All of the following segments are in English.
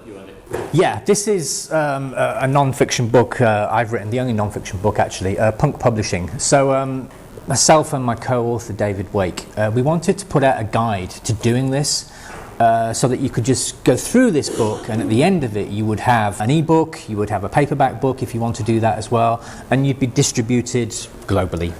you had it? Yeah, this is a non-fiction book I've written, the only non-fiction book actually, Punk Publishing. So myself and my co-author David Wake, we wanted to put out a guide to doing this so that you could just go through this book, and at the end of it you would have an e-book, you would have a paperback book if you want to do that as well, and you'd be distributed globally.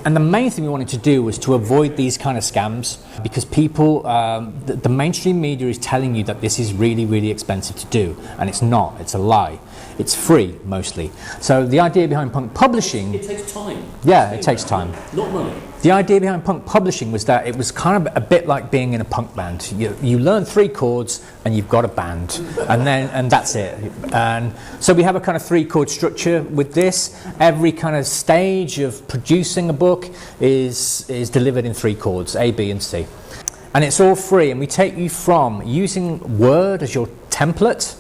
And the main thing we wanted to do was to avoid these kind of scams, because people, the mainstream media is telling you that this is really, really expensive to do, and it's not. It's a lie. It's free, mostly. So the idea behind Punk Publishing... It takes time. Yeah, it takes time. Not money. The idea behind Punk Publishing was that it was kind of a bit like being in a punk band. You learn 3 chords and you've got a band, and that's it. And so we have a kind of 3-chord structure with this. Every kind of stage of producing a book is delivered in 3 chords, A, B, and C. And it's all free, and we take you from using Word as your template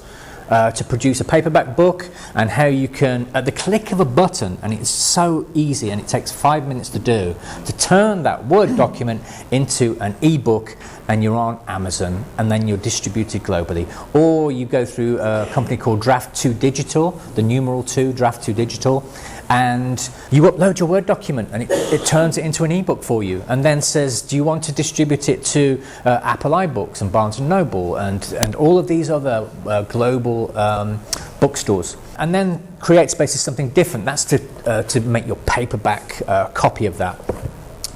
to produce a paperback book, and how you can, at the click of a button, and it's so easy and it takes 5 minutes to do, to turn that Word document into an e-book, and you're on Amazon, and then you're distributed globally. Or you go through a company called Draft 2 Digital, the numeral 2, Draft 2 Digital, and you upload your Word document, and it turns it into an e-book for you, and then says, do you want to distribute it to Apple iBooks and Barnes & Noble and all of these other global bookstores, and then creates basically something different. That's to make your paperback copy of that.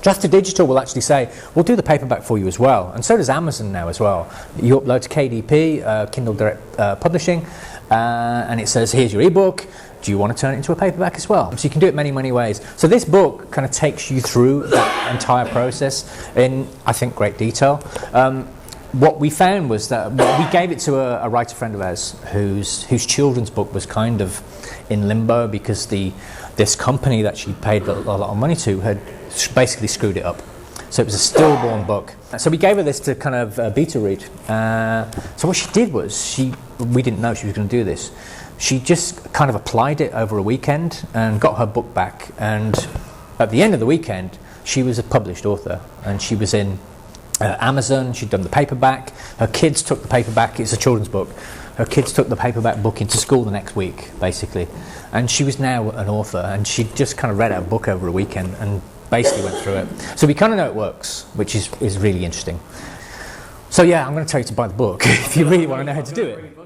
Draft 2 Digital will actually say, we'll do the paperback for you as well, and so does Amazon now as well. You upload to KDP, Kindle Direct Publishing, and it says, here's your ebook. Do you want to turn it into a paperback as well? So you can do it many, many ways. So this book kind of takes you through that entire process in, I think, great detail. What we found was that we gave it to a writer friend of ours whose children's book was kind of in limbo, because this company that she paid a lot of money to had basically screwed it up. So it was a stillborn book. So we gave her this to kind of beta read. So what she did was, we didn't know she was going to do this. She just kind of applied it over a weekend and got her book back. And at the end of the weekend, she was a published author, and she was in Amazon. She'd done the paperback. Her kids took the paperback. It's a children's book. Her kids took the paperback book into school the next week, basically. And she was now an author, and she just kind of read out a book over a weekend and basically went through it. So we kind of know it works, which is really interesting. So yeah, I'm going to tell you to buy the book if you really want to know how to do it.